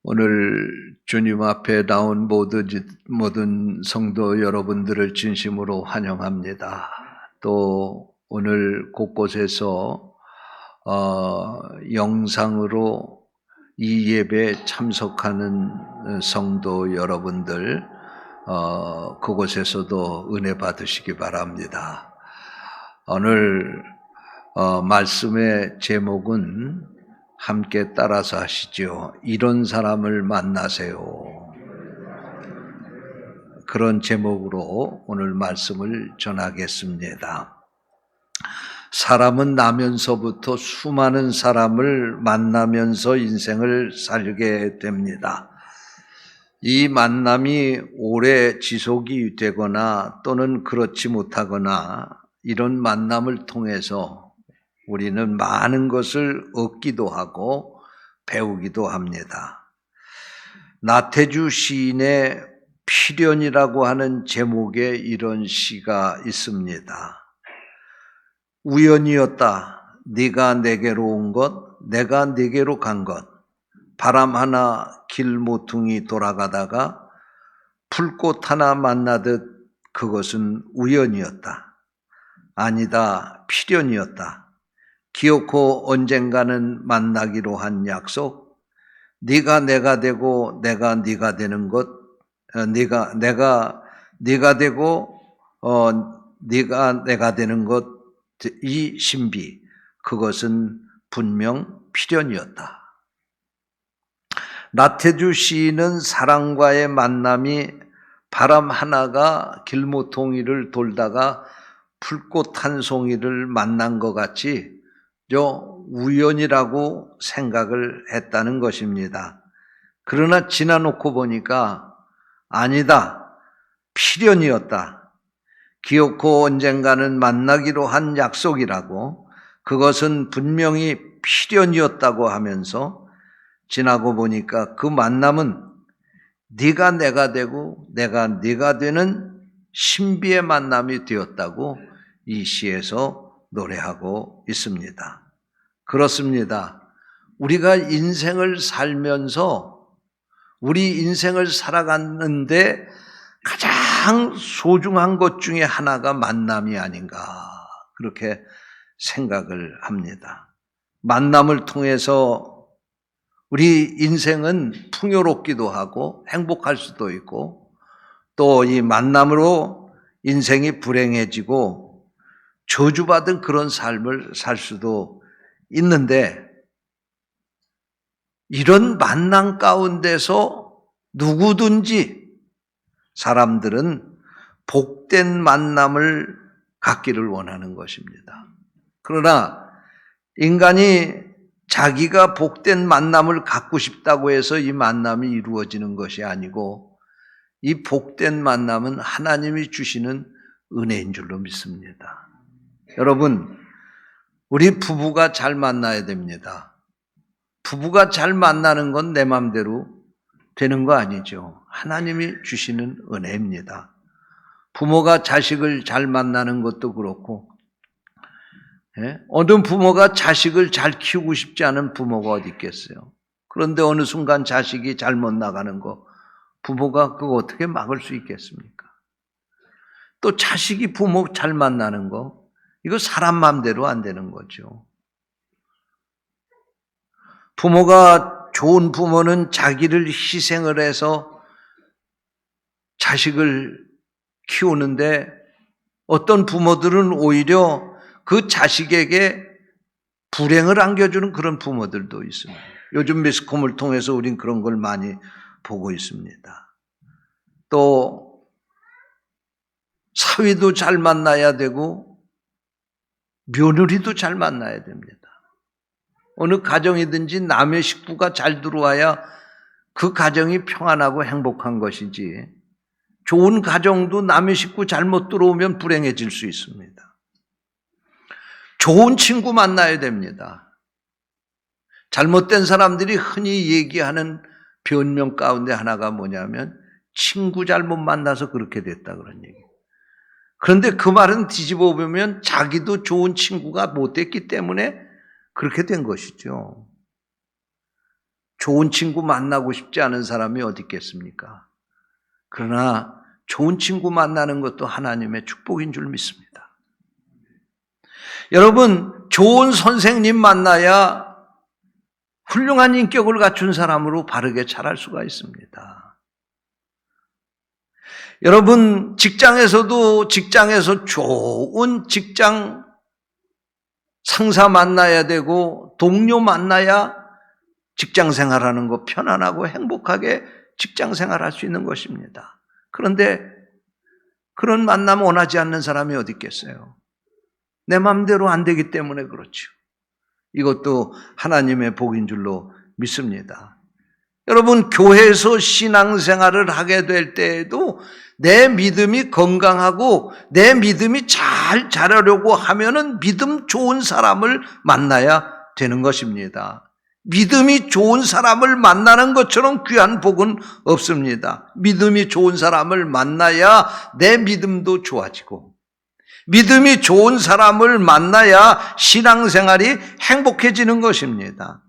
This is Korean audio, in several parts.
오늘 주님 앞에 나온 모든 성도 여러분들을 진심으로 환영합니다. 또 오늘 곳곳에서 영상으로 이 예배에 참석하는 성도 여러분들 그곳에서도 은혜 받으시기 바랍니다. 오늘 말씀의 제목은 함께 따라서 하시죠. 이런 사람을 만나세요. 그런 제목으로 오늘 말씀을 전하겠습니다. 사람은 나면서부터 수많은 사람을 만나면서 인생을 살게 됩니다. 이 만남이 오래 지속이 되거나 또는 그렇지 못하거나 이런 만남을 통해서 우리는 많은 것을 얻기도 하고 배우기도 합니다. 나태주 시인의 필연이라고 하는 제목의 이런 시가 있습니다. 우연이었다. 네가 내게로 온 것, 내가 네게로 간 것. 바람 하나 길 모퉁이 돌아가다가 풀꽃 하나 만나듯 그것은 우연이었다. 아니다. 필연이었다. 기어코 언젠가는 만나기로 한 약속, 네가 내가 되고 내가 네가 되는 것, 네가 되고 네가 내가 되는 것, 이 신비, 그것은 분명 필연이었다. 나태주 시인은 사랑과의 만남이 바람 하나가 길모퉁이를 돌다가 풀꽃 한 송이를 만난 것 같이 우연이라고 생각을 했다는 것입니다. 그러나 지나놓고 보니까 아니다. 필연이었다. 기어코 언젠가는 만나기로 한 약속이라고, 그것은 분명히 필연이었다고 하면서 지나고 보니까 그 만남은 네가 내가 되고 내가 네가 되는 신비의 만남이 되었다고 이 시에서 노래하고 있습니다. 그렇습니다. 우리가 인생을 살면서 우리 인생을 살아가는데 가장 소중한 것 중에 하나가 만남이 아닌가 그렇게 생각을 합니다. 만남을 통해서 우리 인생은 풍요롭기도 하고 행복할 수도 있고 또 이 만남으로 인생이 불행해지고 저주받은 그런 삶을 살 수도 있는데 이런 만남 가운데서 누구든지 사람들은 복된 만남을 갖기를 원하는 것입니다. 그러나 인간이 자기가 복된 만남을 갖고 싶다고 해서 이 만남이 이루어지는 것이 아니고 이 복된 만남은 하나님이 주시는 은혜인 줄로 믿습니다. 여러분, 우리 부부가 잘 만나야 됩니다. 부부가 잘 만나는 건 내 마음대로 되는 거 아니죠. 하나님이 주시는 은혜입니다. 부모가 자식을 잘 만나는 것도 그렇고 어떤 부모가 자식을 잘 키우고 싶지 않은 부모가 어디 있겠어요. 그런데 어느 순간 자식이 잘못 나가는 거 부모가 그거 어떻게 막을 수 있겠습니까? 또 자식이 부모 잘 만나는 거 이거 사람 마음대로 안 되는 거죠. 부모가 좋은 부모는 자기를 희생을 해서 자식을 키우는데 어떤 부모들은 오히려 그 자식에게 불행을 안겨주는 그런 부모들도 있습니다. 요즘 매스컴을 통해서 우린 그런 걸 많이 보고 있습니다. 또 사위도 잘 만나야 되고 며느리도 잘 만나야 됩니다. 어느 가정이든지 남의 식구가 잘 들어와야 그 가정이 평안하고 행복한 것이지 좋은 가정도 남의 식구 잘못 들어오면 불행해질 수 있습니다. 좋은 친구 만나야 됩니다. 잘못된 사람들이 흔히 얘기하는 변명 가운데 하나가 뭐냐면 친구 잘못 만나서 그렇게 됐다 그런 얘기. 그런데 그 말은 뒤집어 보면 자기도 좋은 친구가 못 됐기 때문에 그렇게 된 것이죠. 좋은 친구 만나고 싶지 않은 사람이 어디 있겠습니까? 그러나 좋은 친구 만나는 것도 하나님의 축복인 줄 믿습니다. 여러분, 좋은 선생님 만나야 훌륭한 인격을 갖춘 사람으로 바르게 자랄 수가 있습니다. 여러분, 직장에서 좋은 직장 상사 만나야 되고 동료 만나야 직장 생활하는 거 편안하고 행복하게 직장 생활할 수 있는 것입니다. 그런데 그런 만남 원하지 않는 사람이 어디 있겠어요? 내 마음대로 안 되기 때문에 그렇죠. 이것도 하나님의 복인 줄로 믿습니다. 여러분, 교회에서 신앙생활을 하게 될 때에도 내 믿음이 건강하고 내 믿음이 잘 자라려고 하면은 믿음 좋은 사람을 만나야 되는 것입니다. 믿음이 좋은 사람을 만나는 것처럼 귀한 복은 없습니다. 믿음이 좋은 사람을 만나야 내 믿음도 좋아지고, 믿음이 좋은 사람을 만나야 신앙생활이 행복해지는 것입니다.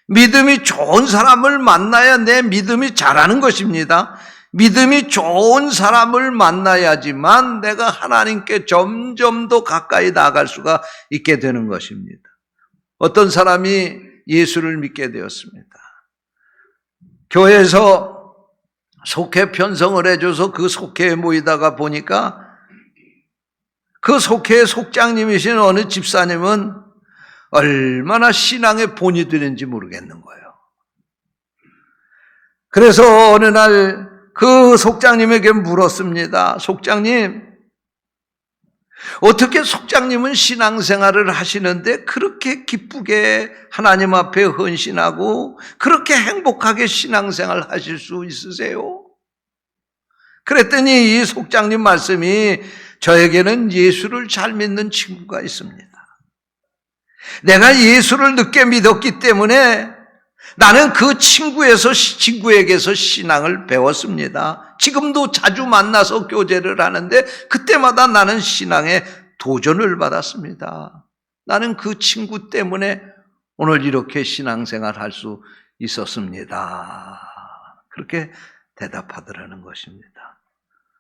믿음이 좋은 사람을 만나야 내 믿음이 자라는 것입니다. 믿음이 좋은 사람을 만나야지만 내가 하나님께 점점 더 가까이 나아갈 수가 있게 되는 것입니다. 어떤 사람이 예수를 믿게 되었습니다. 교회에서 속회 편성을 해줘서 그 속회에 모이다가 보니까 그 속회의 속장님이신 어느 집사님은 얼마나 신앙의 본이 되는지 모르겠는 거예요. 그래서 어느 날 그 속장님에게 물었습니다. 속장님, 어떻게 속장님은 신앙생활을 하시는데 그렇게 기쁘게 하나님 앞에 헌신하고 그렇게 행복하게 신앙생활 하실 수 있으세요? 그랬더니 이 속장님 말씀이, 저에게는 예수를 잘 믿는 친구가 있습니다. 내가 예수를 늦게 믿었기 때문에 나는 그 친구에게서 신앙을 배웠습니다. 지금도 자주 만나서 교제를 하는데 그때마다 나는 신앙에 도전을 받았습니다. 나는 그 친구 때문에 오늘 이렇게 신앙생활 할 수 있었습니다. 그렇게 대답하더라는 것입니다.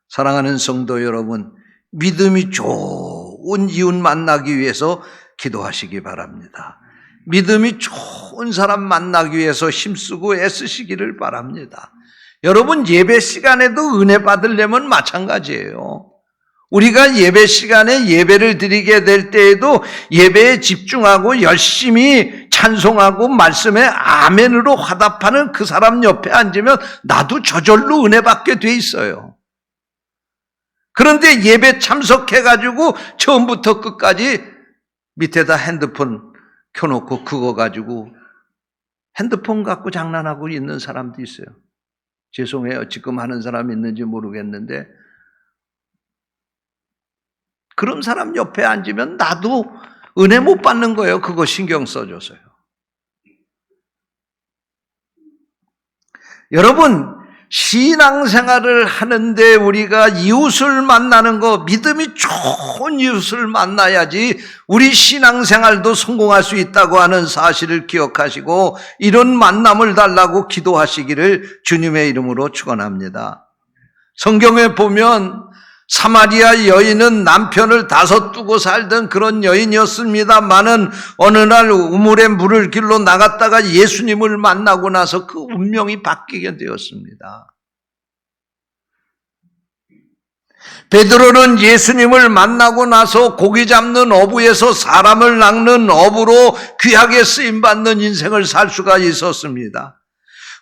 사랑하는 성도 여러분, 믿음이 좋은 이웃 만나기 위해서 기도하시기 바랍니다. 믿음이 좋은 사람 만나기 위해서 힘쓰고 애쓰시기를 바랍니다. 여러분, 예배 시간에도 은혜 받으려면 마찬가지예요. 우리가 예배 시간에 예배를 드리게 될 때에도 예배에 집중하고 열심히 찬송하고 말씀에 아멘으로 화답하는 그 사람 옆에 앉으면 나도 저절로 은혜 받게 돼 있어요. 그런데 예배 참석해가지고 처음부터 끝까지 밑에다 핸드폰 켜놓고 그거 가지고 핸드폰 갖고 장난하고 있는 사람도 있어요. 죄송해요. 지금 하는 사람 있는지 모르겠는데 그런 사람 옆에 앉으면 나도 은혜 못 받는 거예요. 그거 신경 써줘서요. 여러분, 신앙생활을 하는데 우리가 이웃을 만나는 거, 믿음이 좋은 이웃을 만나야지 우리 신앙생활도 성공할 수 있다고 하는 사실을 기억하시고 이런 만남을 달라고 기도하시기를 주님의 이름으로 축원합니다. 성경에 보면 사마리아 여인은 남편을 5 두고 살던 그런 여인이었습니다만은 어느 날 우물에 물을 길러 나갔다가 예수님을 만나고 나서 그 운명이 바뀌게 되었습니다. 베드로는 예수님을 만나고 나서 고기 잡는 어부에서 사람을 낚는 어부로 귀하게 쓰임받는 인생을 살 수가 있었습니다.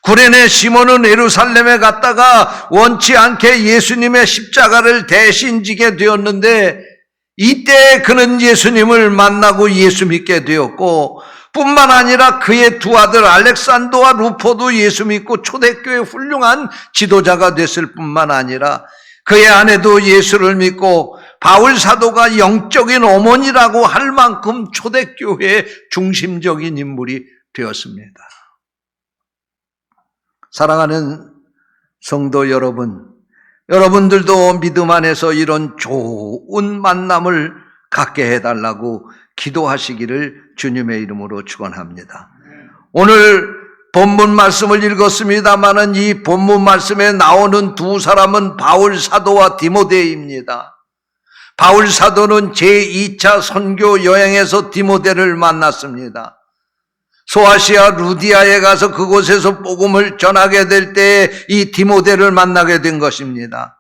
구레네 시몬은 예루살렘에 갔다가 원치 않게 예수님의 십자가를 대신 지게 되었는데 이때 그는 예수님을 만나고 예수 믿게 되었고 뿐만 아니라 그의 2 아들 알렉산더와 루포도 예수 믿고 초대교회 훌륭한 지도자가 됐을 뿐만 아니라 그의 아내도 예수를 믿고 바울 사도가 영적인 어머니라고 할 만큼 초대교회의 중심적인 인물이 되었습니다. 사랑하는 성도 여러분, 여러분들도 믿음 안에서 이런 좋은 만남을 갖게 해달라고 기도하시기를 주님의 이름으로 축원합니다. 오늘 본문 말씀을 읽었습니다마는 이 본문 말씀에 나오는 두 사람은 바울 사도와 디모데입니다. 바울 사도는 제2차 선교 여행에서 디모데를 만났습니다. 소아시아 루디아에 가서 그곳에서 복음을 전하게 될 때 이 디모데를 만나게 된 것입니다.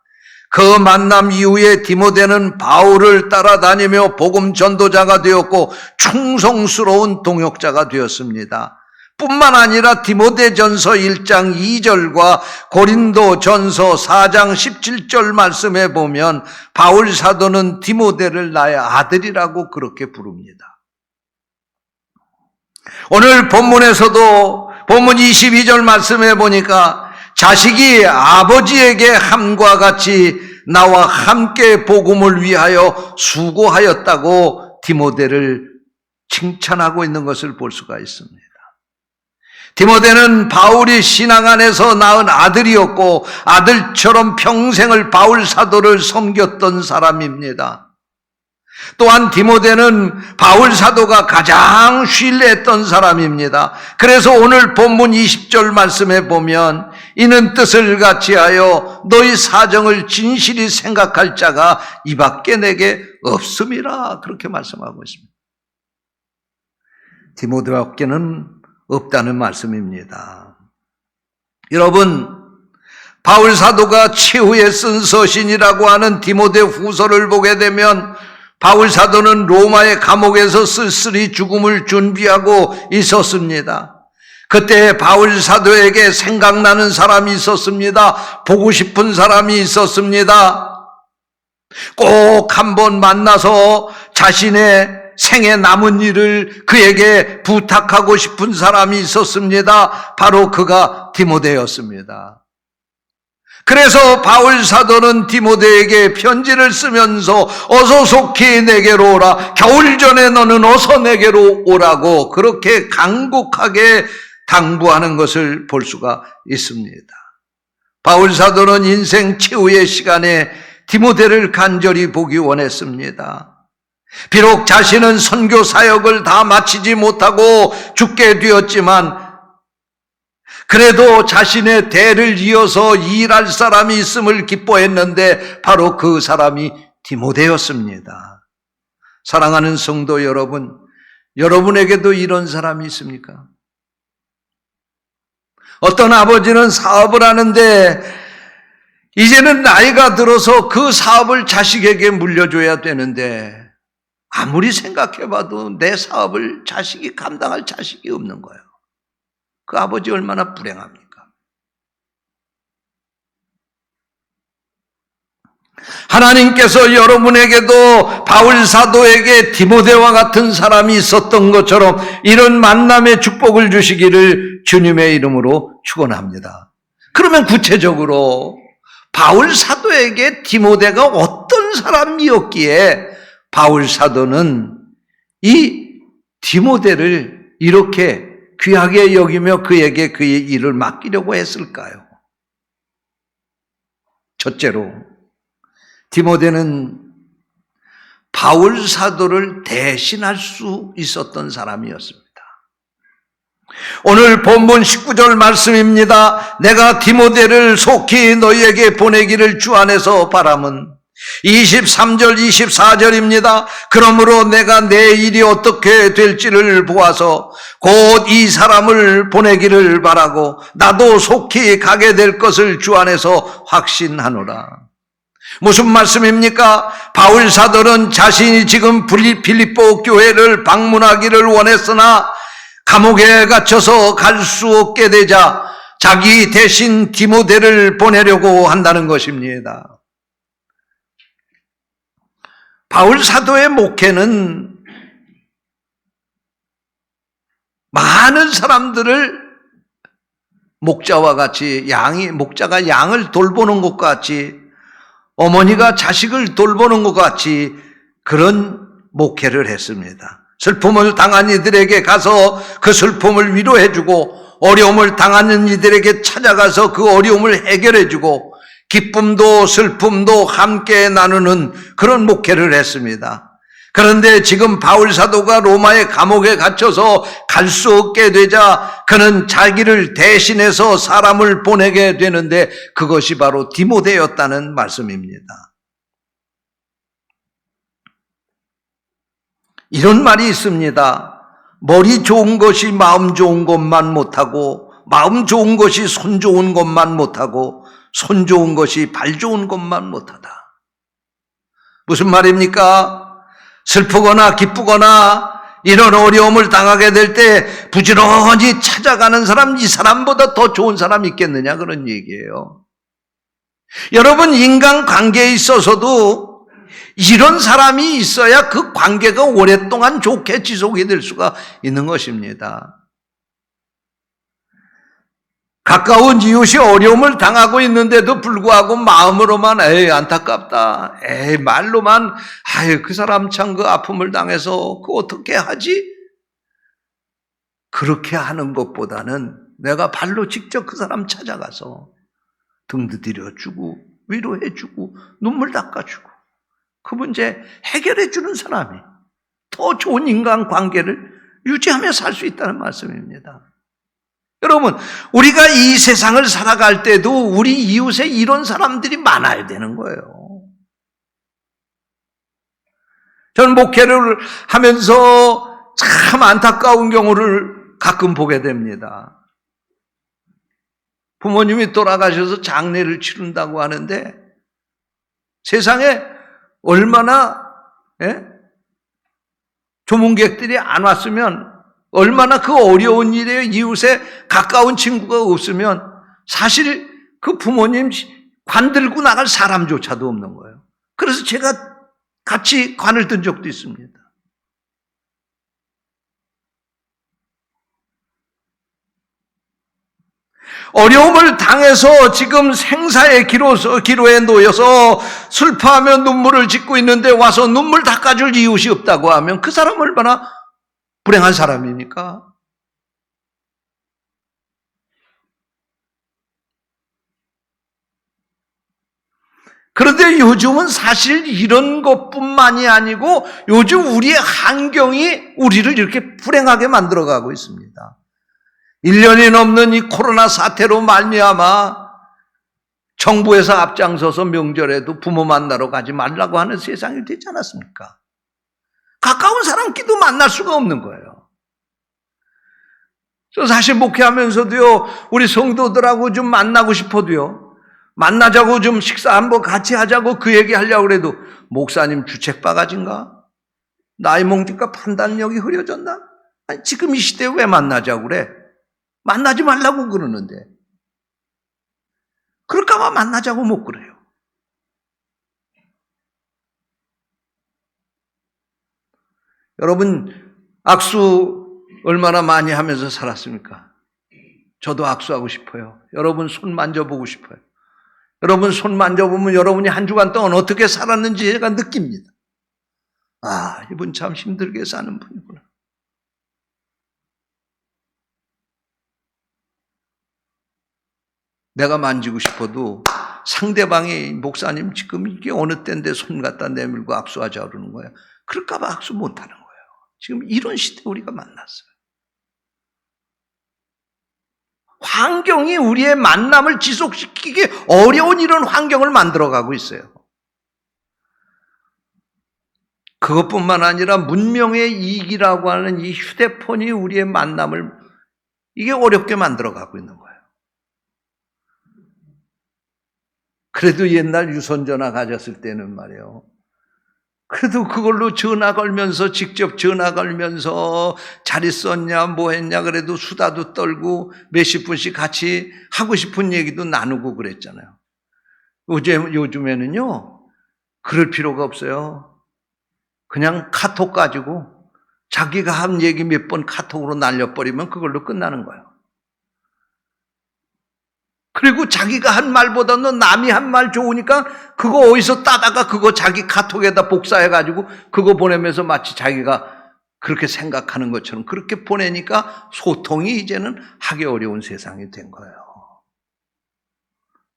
그 만남 이후에 디모데는 바울을 따라다니며 복음 전도자가 되었고 충성스러운 동역자가 되었습니다. 뿐만 아니라 디모데전서 1장 2절과 고린도전서 4장 17절 말씀에 보면 바울 사도는 디모데를 나의 아들이라고 그렇게 부릅니다. 오늘 본문에서도 본문 22절 말씀에 보니까 자식이 아버지에게 함과 같이 나와 함께 복음을 위하여 수고하였다고 디모데를 칭찬하고 있는 것을 볼 수가 있습니다. 디모데는 바울이 신앙 안에서 낳은 아들이었고 아들처럼 평생을 바울 사도를 섬겼던 사람입니다. 또한 디모데는 바울 사도가 가장 신뢰했던 사람입니다. 그래서 오늘 본문 20절 말씀에 보면 이는 뜻을 같이하여 너희 사정을 진실히 생각할 자가 이밖에 내게 없음이라 그렇게 말씀하고 있습니다. 디모데밖에는 없다는 말씀입니다. 여러분, 바울 사도가 최후에 쓴 서신이라고 하는 디모데 후서를 보게 되면 바울 사도는 로마의 감옥에서 쓸쓸히 죽음을 준비하고 있었습니다. 그때 바울 사도에게 생각나는 사람이 있었습니다. 보고 싶은 사람이 있었습니다. 꼭 한번 만나서 자신의 생에 남은 일을 그에게 부탁하고 싶은 사람이 있었습니다. 바로 그가 디모데였습니다. 그래서 바울 사도는 디모데에게 편지를 쓰면서 어서 속히 내게로 오라. 겨울 전에 너는 어서 내게로 오라고 그렇게 간곡하게 당부하는 것을 볼 수가 있습니다. 바울 사도는 인생 최후의 시간에 디모데를 간절히 보기 원했습니다. 비록 자신은 선교 사역을 다 마치지 못하고 죽게 되었지만 그래도 자신의 대를 이어서 일할 사람이 있음을 기뻐했는데 바로 그 사람이 디모데였습니다. 사랑하는 성도 여러분, 여러분에게도 이런 사람이 있습니까? 어떤 아버지는 사업을 하는데 이제는 나이가 들어서 그 사업을 자식에게 물려줘야 되는데 아무리 생각해봐도 내 사업을 자식이 감당할 자식이 없는 거예요. 그 아버지 얼마나 불행합니까? 하나님께서 여러분에게도 바울 사도에게 디모데와 같은 사람이 있었던 것처럼 이런 만남의 축복을 주시기를 주님의 이름으로 축원합니다. 그러면 구체적으로 바울 사도에게 디모데가 어떤 사람이었기에 바울 사도는 이 디모데를 이렇게 귀하게 여기며 그에게 그의 일을 맡기려고 했을까요? 첫째로 디모데는 바울 사도를 대신할 수 있었던 사람이었습니다. 오늘 본문 19절 말씀입니다. 내가 디모데를 속히 너희에게 보내기를 주 안에서 바람은 23절 24절입니다. 그러므로 내가 내 일이 어떻게 될지를 보아서 곧 이 사람을 보내기를 바라고 나도 속히 가게 될 것을 주 안에서 확신하노라. 무슨 말씀입니까? 바울 사도는 자신이 지금 빌립보 교회를 방문하기를 원했으나 감옥에 갇혀서 갈 수 없게 되자 자기 대신 디모데를 보내려고 한다는 것입니다. 바울 사도의 목회는 많은 사람들을 목자와 같이 목자가 양을 돌보는 것 같이 어머니가 자식을 돌보는 것 같이 그런 목회를 했습니다. 슬픔을 당한 이들에게 가서 그 슬픔을 위로해주고 어려움을 당하는 이들에게 찾아가서 그 어려움을 해결해주고 기쁨도 슬픔도 함께 나누는 그런 목회를 했습니다. 그런데 지금 바울 사도가 로마의 감옥에 갇혀서 갈 수 없게 되자 그는 자기를 대신해서 사람을 보내게 되는데 그것이 바로 디모데였다는 말씀입니다. 이런 말이 있습니다. 머리 좋은 것이 마음 좋은 것만 못하고, 마음 좋은 것이 손 좋은 것만 못하고, 손 좋은 것이 발 좋은 것만 못하다. 무슨 말입니까? 슬프거나 기쁘거나 이런 어려움을 당하게 될 때 부지런히 찾아가는 사람, 이 사람보다 더 좋은 사람이 있겠느냐, 그런 얘기예요. 여러분, 인간관계에 있어서도 이런 사람이 있어야 그 관계가 오랫동안 좋게 지속이 될 수가 있는 것입니다. 가까운 이웃이 어려움을 당하고 있는데도 불구하고 마음으로만 에이 안타깝다, 에이 말로만 아유 그 사람 참 그 아픔을 당해서 그 어떻게 하지? 그렇게 하는 것보다는 내가 발로 직접 그 사람 찾아가서 등 두드려주고 위로해주고 눈물 닦아주고 그 문제 해결해주는 사람이 더 좋은 인간관계를 유지하며 살 수 있다는 말씀입니다. 여러분, 우리가 이 세상을 살아갈 때도 우리 이웃에 이런 사람들이 많아야 되는 거예요. 저는 목회를 하면서 참 안타까운 경우를 가끔 보게 됩니다. 부모님이 돌아가셔서 장례를 치른다고 하는데 세상에 얼마나 조문객들이 안 왔으면 얼마나 그 어려운 일에 이웃에 가까운 친구가 없으면 사실 그 부모님 관 들고 나갈 사람조차도 없는 거예요. 그래서 제가 같이 관을 든 적도 있습니다. 어려움을 당해서 지금 생사의 기로에 놓여서 슬퍼하며 눈물을 짓고 있는데 와서 눈물 닦아줄 이웃이 없다고 하면 그 사람 얼마나 불행한 사람입니까? 그런데 요즘은 사실 이런 것뿐만이 아니고 요즘 우리의 환경이 우리를 이렇게 불행하게 만들어가고 있습니다. 1년이 넘는 이 코로나 사태로 말미암아 정부에서 앞장서서 명절에도 부모 만나러 가지 말라고 하는 세상이 되지 않았습니까? 가까운 사람끼리도 만날 수가 없는 거예요. 저 사실 목회하면서도요, 우리 성도들하고 좀 만나고 싶어도요, 만나자고 좀 식사 한번 같이 하자고 그 얘기 하려고 그래도 목사님 주책 바가지인가? 나이 먹니까 판단력이 흐려졌나? 아니, 지금 이 시대에 왜 만나자고 그래? 만나지 말라고 그러는데. 그럴까봐 만나자고 못 그래요. 여러분, 악수 얼마나 많이 하면서 살았습니까? 저도 악수하고 싶어요. 여러분 손 만져보고 싶어요. 여러분 손 만져보면 여러분이 한 주간 동안 어떻게 살았는지 제가 느낍니다. 아, 이분 참 힘들게 사는 분이구나. 내가 만지고 싶어도 상대방이 목사님 지금 이게 어느 때인데 손 갖다 내밀고 악수하자 그러는 거야. 그럴까봐 악수 못하는 거예요. 지금 이런 시대에 우리가 만났어요. 환경이 우리의 만남을 지속시키기 어려운 이런 환경을 만들어가고 있어요. 그것뿐만 아니라 문명의 이익이라고 하는 이 휴대폰이 우리의 만남을 이게 어렵게 만들어가고 있는 거예요. 그래도 옛날 유선전화 가졌을 때는 말이에요. 그래도 그걸로 전화 걸면서 직접 전화 걸면서 잘 있었냐 뭐 했냐 그래도 수다도 떨고 몇십 분씩 같이 하고 싶은 얘기도 나누고 그랬잖아요. 요즘에는요 그럴 필요가 없어요. 그냥 카톡 가지고 자기가 한 얘기 몇 번 카톡으로 날려버리면 그걸로 끝나는 거예요. 그리고 자기가 한 말보다는 남이 한 말 좋으니까 그거 어디서 따다가 그거 자기 카톡에다 복사해가지고 그거 보내면서 마치 자기가 그렇게 생각하는 것처럼 그렇게 보내니까 소통이 이제는 하기 어려운 세상이 된 거예요.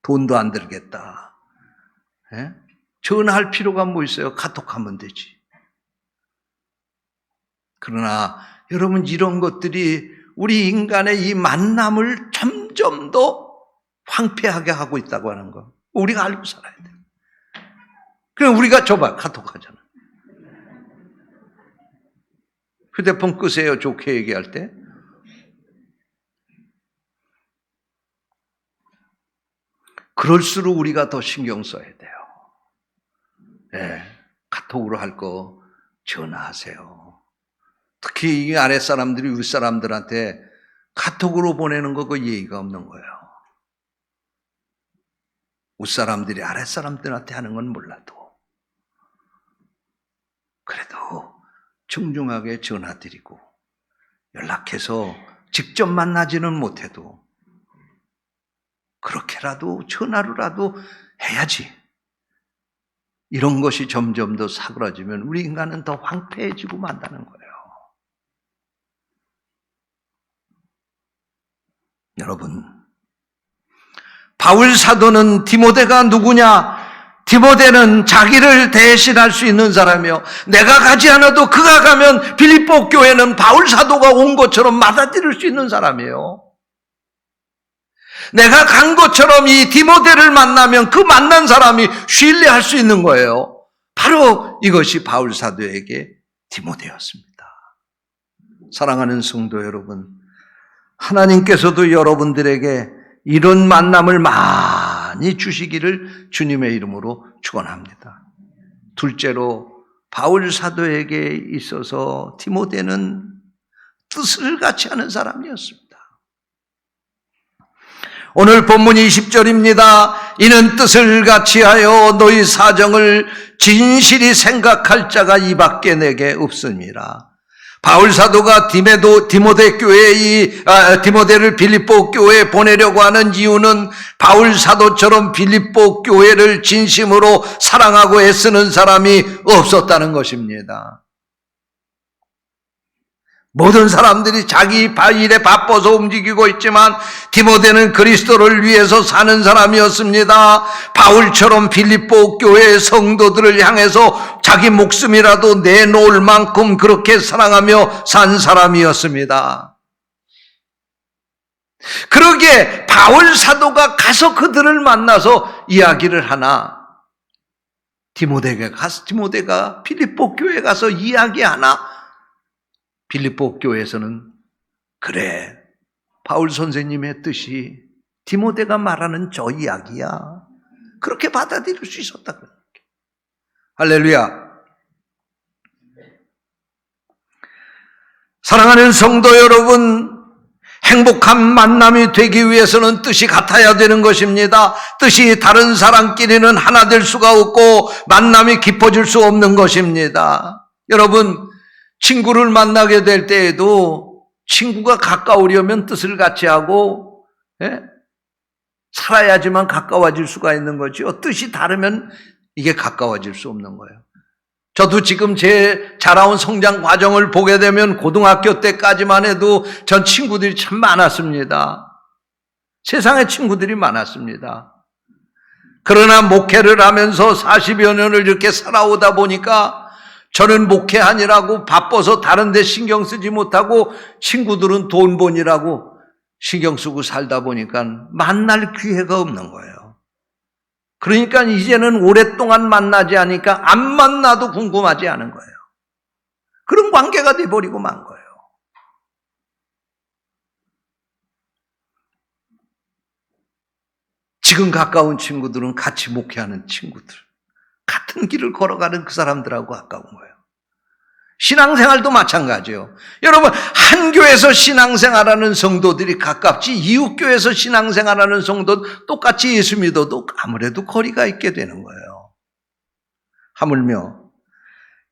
돈도 안 들겠다. 예? 전화할 필요가 뭐 있어요? 카톡하면 되지. 그러나 여러분, 이런 것들이 우리 인간의 이 만남을 점점 더 황폐하게 하고 있다고 하는 거 우리가 알고 살아야 돼요. 그럼 우리가 줘봐, 카톡 하잖아. 휴대폰 끄세요, 좋게 얘기할 때. 그럴수록 우리가 더 신경 써야 돼요. 네, 카톡으로 할 거 전화하세요. 특히 이 아랫사람들이 윗사람들한테 카톡으로 보내는 거 그 예의가 없는 거예요. 윗사람들이 아랫사람들한테 하는 건 몰라도 그래도 정중하게 전화드리고 연락해서 직접 만나지는 못해도 그렇게라도 전화로라도 해야지. 이런 것이 점점 더 사그라지면 우리 인간은 더 황폐해지고 만다는 거예요. 여러분, 바울 사도는 디모데가 누구냐? 디모데는 자기를 대신할 수 있는 사람이요, 내가 가지 않아도 그가 가면 빌립보 교회는 바울 사도가 온 것처럼 받아들일 수 있는 사람이에요. 내가 간 것처럼 이 디모데를 만나면 그 만난 사람이 신뢰할 수 있는 거예요. 바로 이것이 바울 사도에게 디모데였습니다. 사랑하는 성도 여러분, 하나님께서도 여러분들에게 이런 만남을 많이 주시기를 주님의 이름으로 축원합니다. 둘째로, 바울 사도에게 있어서 디모데는 뜻을 같이 하는 사람이었습니다. 오늘 본문 20절입니다. 이는 뜻을 같이 하여 너희 사정을 진실히 생각할 자가 이밖에 내게 없습니다. 바울 사도가 디모데를 빌립보 교회에 보내려고 하는 이유는 바울 사도처럼 빌립보 교회를 진심으로 사랑하고 애쓰는 사람이 없었다는 것입니다. 모든 사람들이 자기 일에 바빠서 움직이고 있지만 디모데는 그리스도를 위해서 사는 사람이었습니다. 바울처럼 빌립보 교회의 성도들을 향해서 자기 목숨이라도 내놓을 만큼 그렇게 사랑하며 산 사람이었습니다. 그러기에 바울 사도가 가서 그들을 만나서 이야기를 하나, 디모데가 빌립보 교회에 가서 이야기하나, 빌립보 교회에서는 그래, 바울 선생님의 뜻이 디모데가 말하는 저 이야기야, 그렇게 받아들일 수 있었다. 할렐루야. 사랑하는 성도 여러분, 행복한 만남이 되기 위해서는 뜻이 같아야 되는 것입니다. 뜻이 다른 사람끼리는 하나 될 수가 없고 만남이 깊어질 수 없는 것입니다. 여러분, 친구를 만나게 될 때에도 친구가 가까우려면 뜻을 같이 하고 살아야지만 가까워질 수가 있는 거죠. 뜻이 다르면 이게 가까워질 수 없는 거예요. 저도 지금 제 자라온 성장 과정을 보게 되면 고등학교 때까지만 해도 전 친구들이 참 많았습니다. 세상에 친구들이 많았습니다. 그러나 목회를 하면서 40여 년을 이렇게 살아오다 보니까 저는 목회하느라고 바빠서 다른 데 신경 쓰지 못하고 친구들은 돈 버니라고 신경 쓰고 살다 보니까 만날 기회가 없는 거예요. 그러니까 이제는 오랫동안 만나지 않으니까 안 만나도 궁금하지 않은 거예요. 그런 관계가 돼버리고 만 거예요. 지금 가까운 친구들은 같이 목회하는 친구들, 같은 길을 걸어가는 그 사람들하고 가까운 거예요. 신앙생활도 마찬가지예요. 여러분, 한 교회에서 신앙생활하는 성도들이 가깝지 이웃교회에서 신앙생활하는 성도 똑같이 예수 믿어도 아무래도 거리가 있게 되는 거예요. 하물며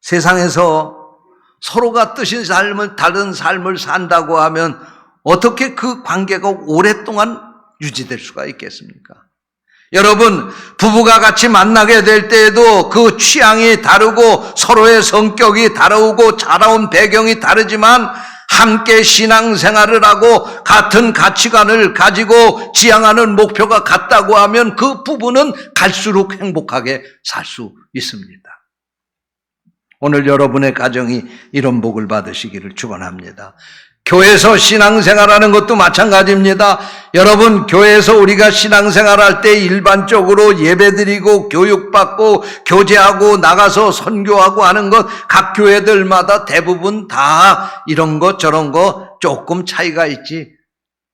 세상에서 서로가 뜻인 삶을, 다른 삶을 산다고 하면 어떻게 그 관계가 오랫동안 유지될 수가 있겠습니까? 여러분, 부부가 같이 만나게 될 때에도 그 취향이 다르고 서로의 성격이 다르고 자라온 배경이 다르지만 함께 신앙생활을 하고 같은 가치관을 가지고 지향하는 목표가 같다고 하면 그 부부는 갈수록 행복하게 살 수 있습니다. 오늘 여러분의 가정이 이런 복을 받으시기를 축원합니다. 교회에서 신앙생활하는 것도 마찬가지입니다. 여러분, 교회에서 우리가 신앙생활할 때 일반적으로 예배드리고 교육받고 교제하고 나가서 선교하고 하는 것, 각 교회들마다 대부분 다 이런 것 저런 거 조금 차이가 있지,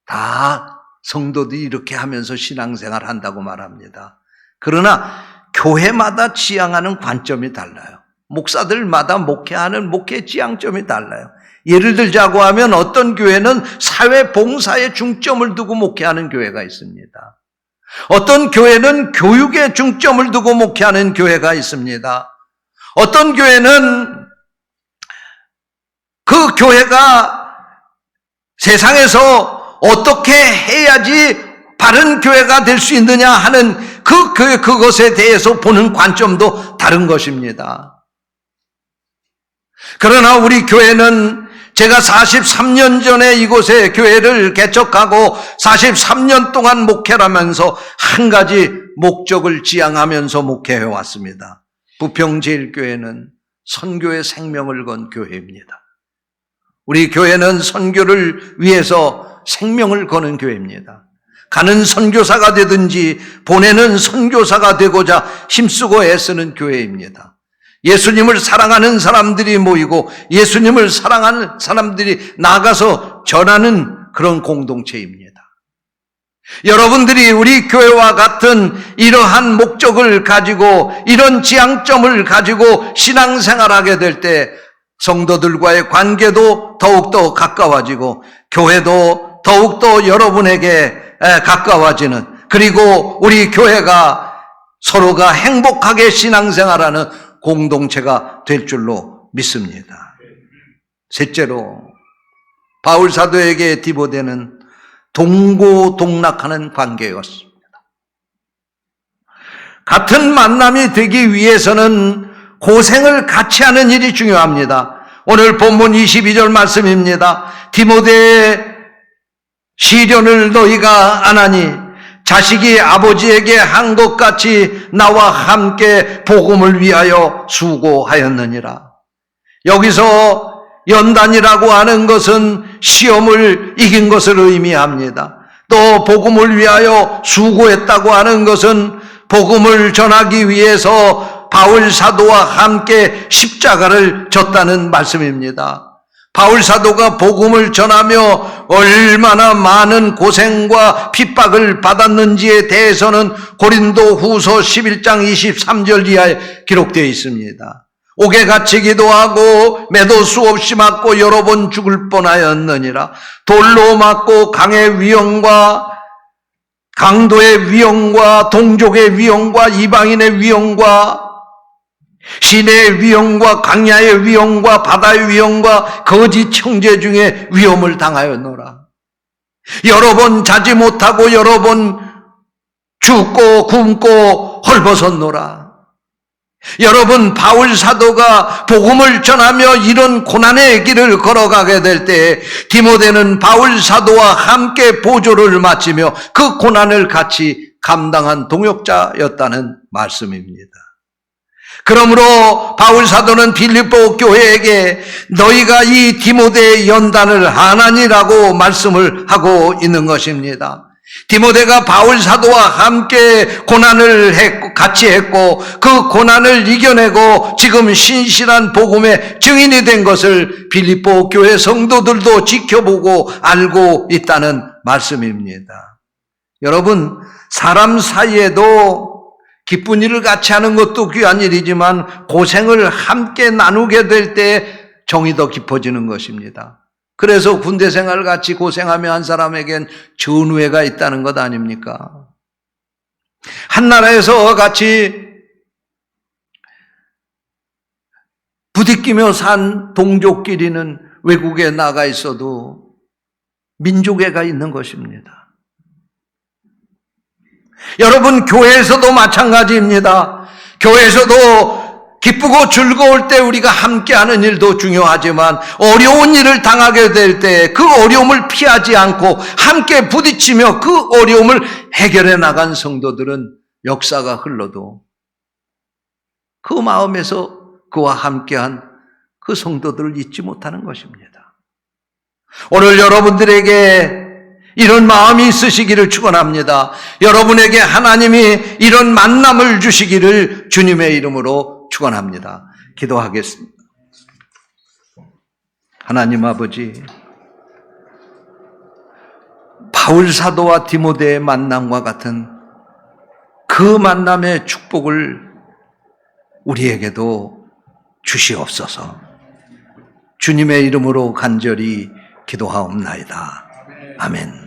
다 성도들이 이렇게 하면서 신앙생활 한다고 말합니다. 그러나 교회마다 지향하는 관점이 달라요. 목사들마다 목회하는 목회 지향점이 달라요. 예를 들자고 하면 어떤 교회는 사회 봉사에 중점을 두고 목회하는 교회가 있습니다. 어떤 교회는 교육에 중점을 두고 목회하는 교회가 있습니다. 어떤 교회는 그 교회가 세상에서 어떻게 해야지 바른 교회가 될 수 있느냐 하는 그 교회, 그것에 대해서 보는 관점도 다른 것입니다. 그러나 우리 교회는 제가 43년 전에 이곳에 교회를 개척하고 43년 동안 목회를 하면서 한 가지 목적을 지향하면서 목회해 왔습니다. 부평제일교회는 선교의 생명을 건 교회입니다. 우리 교회는 선교를 위해서 생명을 거는 교회입니다. 가는 선교사가 되든지 보내는 선교사가 되고자 힘쓰고 애쓰는 교회입니다. 예수님을 사랑하는 사람들이 모이고 예수님을 사랑하는 사람들이 나가서 전하는 그런 공동체입니다. 여러분들이 우리 교회와 같은 이러한 목적을 가지고 이런 지향점을 가지고 신앙생활하게 될 때 성도들과의 관계도 더욱더 가까워지고 교회도 더욱더 여러분에게 가까워지는, 그리고 우리 교회가 서로가 행복하게 신앙생활하는 공동체가 될 줄로 믿습니다. 셋째로, 바울 사도에게 디모데는 동고동락하는 관계였습니다. 같은 만남이 되기 위해서는 고생을 같이 하는 일이 중요합니다. 오늘 본문 22절 말씀입니다. 디모데의 시련을 너희가 안 하니 자식이 아버지에게 한 것 같이 나와 함께 복음을 위하여 수고하였느니라. 여기서 연단이라고 하는 것은 시험을 이긴 것을 의미합니다. 또 복음을 위하여 수고했다고 하는 것은 복음을 전하기 위해서 바울 사도와 함께 십자가를 졌다는 말씀입니다. 바울 사도가 복음을 전하며 얼마나 많은 고생과 핍박을 받았는지에 대해서는 고린도 후서 11장 23절 이하에 기록되어 있습니다. 옥에 갇히기도 하고 매도 수없이 맞고 여러 번 죽을 뻔하였느니라. 돌로 맞고 강의 위험과 강도의 위험과 동족의 위험과 이방인의 위험과 시내의 위험과 광야의 위험과 바다의 위험과 거짓 형제 중에 위험을 당하였노라. 여러 번 자지 못하고 여러 번 죽고 굶고 헐벗었노라. 여러분, 바울 사도가 복음을 전하며 이런 고난의 길을 걸어가게 될 때 디모데는 바울 사도와 함께 보조를 맡으며 그 고난을 같이 감당한 동역자였다는 말씀입니다. 그러므로 바울 사도는 빌립보 교회에게 너희가 이 디모데의 연단을 안 하니라고 말씀을 하고 있는 것입니다. 디모데가 바울 사도와 함께 고난을 같이 했고 그 고난을 이겨내고 지금 신실한 복음의 증인이 된 것을 빌립보 교회 성도들도 지켜보고 알고 있다는 말씀입니다. 여러분, 사람 사이에도 기쁜 일을 같이 하는 것도 귀한 일이지만 고생을 함께 나누게 될 때 정이 더 깊어지는 것입니다. 그래서 군대 생활 같이 고생하며 한 사람에겐 전우회가 있다는 것 아닙니까? 한 나라에서 같이 부딪히며 산 동족끼리는 외국에 나가 있어도 민족애가 있는 것입니다. 여러분, 교회에서도 마찬가지입니다. 교회에서도 기쁘고 즐거울 때 우리가 함께하는 일도 중요하지만 어려운 일을 당하게 될 때 그 어려움을 피하지 않고 함께 부딪히며 그 어려움을 해결해 나간 성도들은 역사가 흘러도 그 마음에서 그와 함께한 그 성도들을 잊지 못하는 것입니다. 오늘 여러분들에게 이런 마음이 있으시기를 축원합니다. 여러분에게 하나님이 이런 만남을 주시기를 주님의 이름으로 축원합니다. 기도하겠습니다. 하나님 아버지, 바울 사도와 디모데의 만남과 같은 그 만남의 축복을 우리에게도 주시옵소서. 주님의 이름으로 간절히 기도하옵나이다. 아멘.